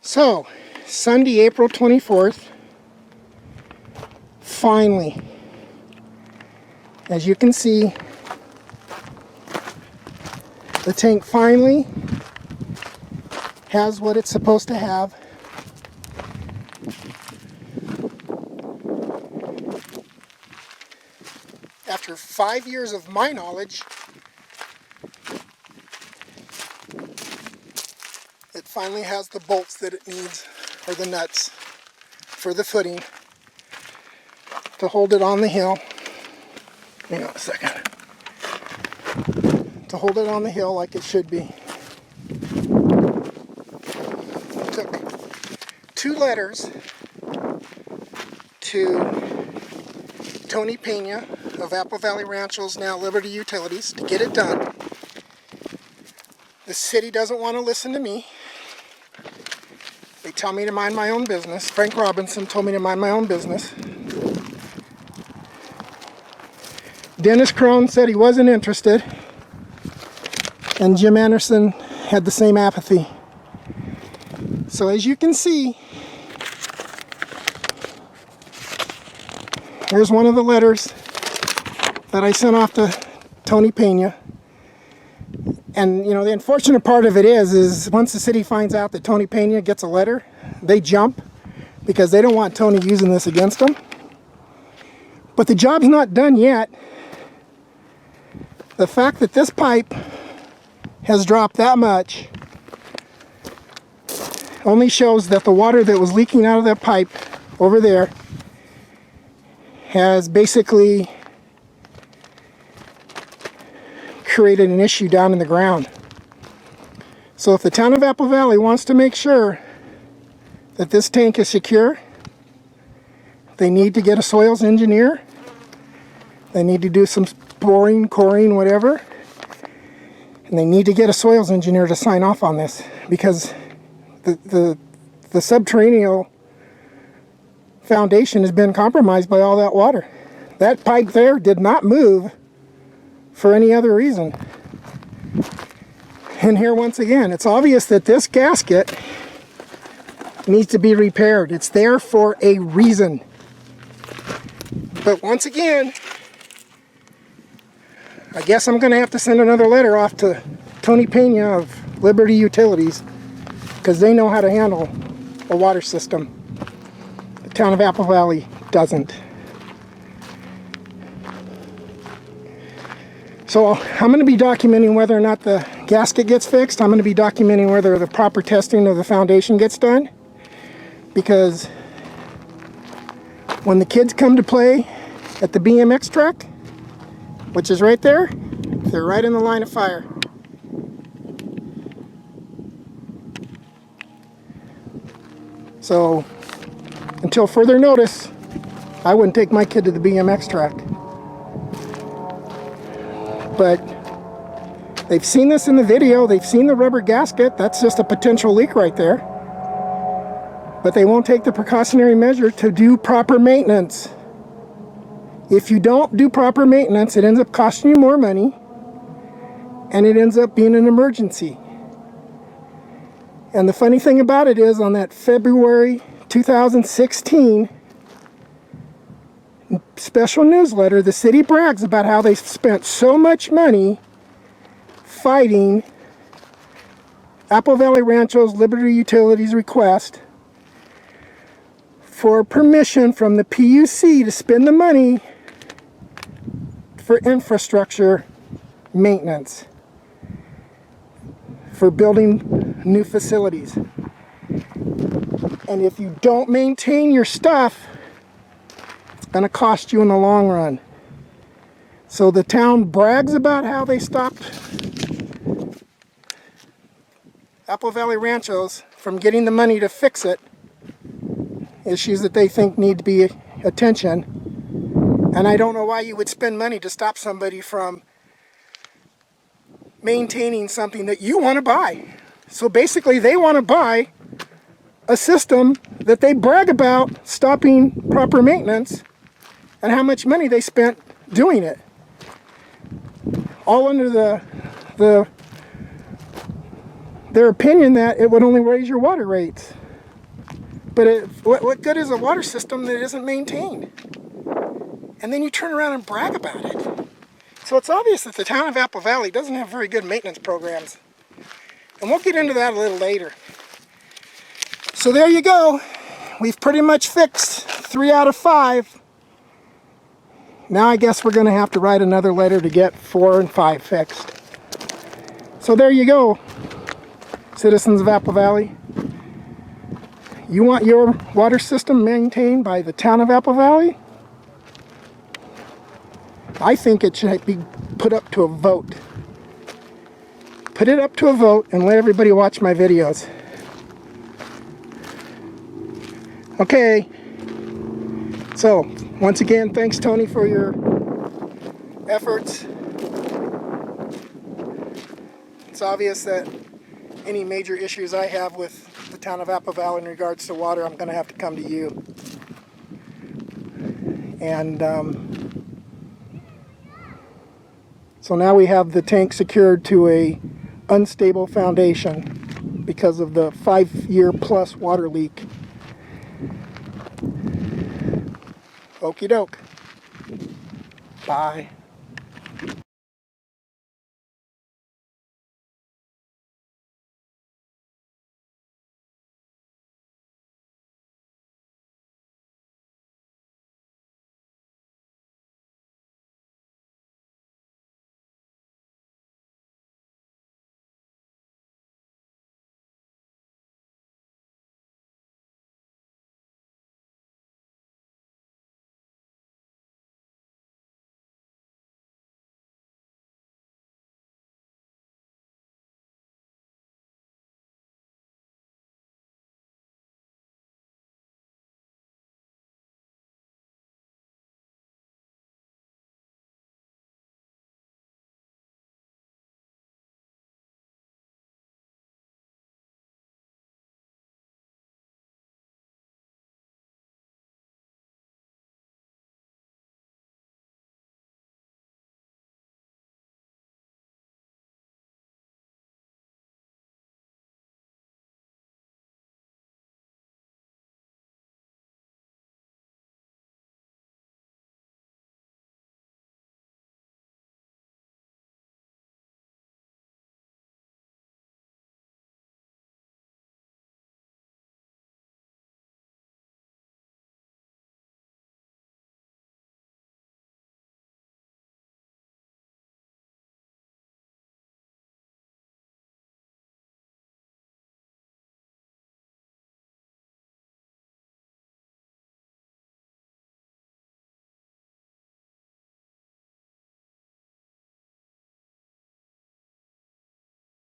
So, Sunday, April 24th, finally, as you can see, the tank finally has what it's supposed to have. After 5 years of my knowledge, it finally has the bolts that it needs, or the nuts, for the footing to hold it on the hill. Hang on a second. To hold it on the hill like it should be. It took 2 letters to Tony Pena of Apple Valley Ranchos, now Liberty Utilities, to get it done. The city doesn't want to listen to me. They tell me to mind my own business. Frank Robinson told me to mind my own business. Dennis Crone said he wasn't interested. And Jim Anderson had the same apathy. So as you can see, here's one of the letters that I sent off to Tony Pena. And you know, the unfortunate part of it is once the city finds out that Tony Pena gets a letter, they jump because they don't want Tony using this against them. But the job's not done yet. The fact that this pipe has dropped that much only shows that the water that was leaking out of that pipe over there has basically created an issue down in the ground. So if the town of Apple Valley wants to make sure that this tank is secure, they need to get a soils engineer. They need to do some boring, coring, whatever. And they need to get a soils engineer to sign off on this, because the subterranean foundation has been compromised by all that water. That pipe there did not move for any other reason. And here once again, it's obvious that this gasket needs to be repaired. It's there for a reason. But once again, I guess I'm going to have to send another letter off to Tony Pena of Liberty Utilities, because they know how to handle a water system. The town of Apple Valley doesn't. So I'm going to be documenting whether or not the gasket gets fixed. I'm going to be documenting whether the proper testing of the foundation gets done. Because when the kids come to play at the BMX track, which is right there, they're right in the line of fire. So until further notice, I wouldn't take my kid to the BMX track. But they've seen this in the video, they've seen the rubber gasket, that's just a potential leak right there. But they won't take the precautionary measure to do proper maintenance. If you don't do proper maintenance, it ends up costing you more money, and it ends up being an emergency. And the funny thing about it is, on that February 2016 special newsletter, the city brags about how they spent so much money fighting Apple Valley Ranchos Liberty Utilities request for permission from the PUC to spend the money for infrastructure maintenance, for building new facilities. And if you don't maintain your stuff, it's going to cost you in the long run. So the town brags about how they stopped Apple Valley Ranchos from getting the money to fix it, issues that they think need to be attention. And I don't know why you would spend money to stop somebody from maintaining something that you want to buy. So basically they want to buy a system that they brag about stopping proper maintenance and how much money they spent doing it. All under their opinion that it would only raise your water rates. But what good is a water system that isn't maintained? And then you turn around and brag about it. So it's obvious that the town of Apple Valley doesn't have very good maintenance programs. And we'll get into that a little later. So there you go. We've pretty much fixed 3 out of 5. Now I guess we're going to have to write another letter to get 4 and 5 fixed. So there you go, citizens of Apple Valley. You want your water system maintained by the town of Apple Valley? I think it should be put up to a vote. Put it up to a vote and let everybody watch my videos. Okay. So, once again, thanks Tony for your efforts. It's obvious that any major issues I have with the town of Apple Valley in regards to water, I'm going to have to come to you. And so now we have the tank secured to a unstable foundation because of the 5-year plus water leak. Okie doke. Bye.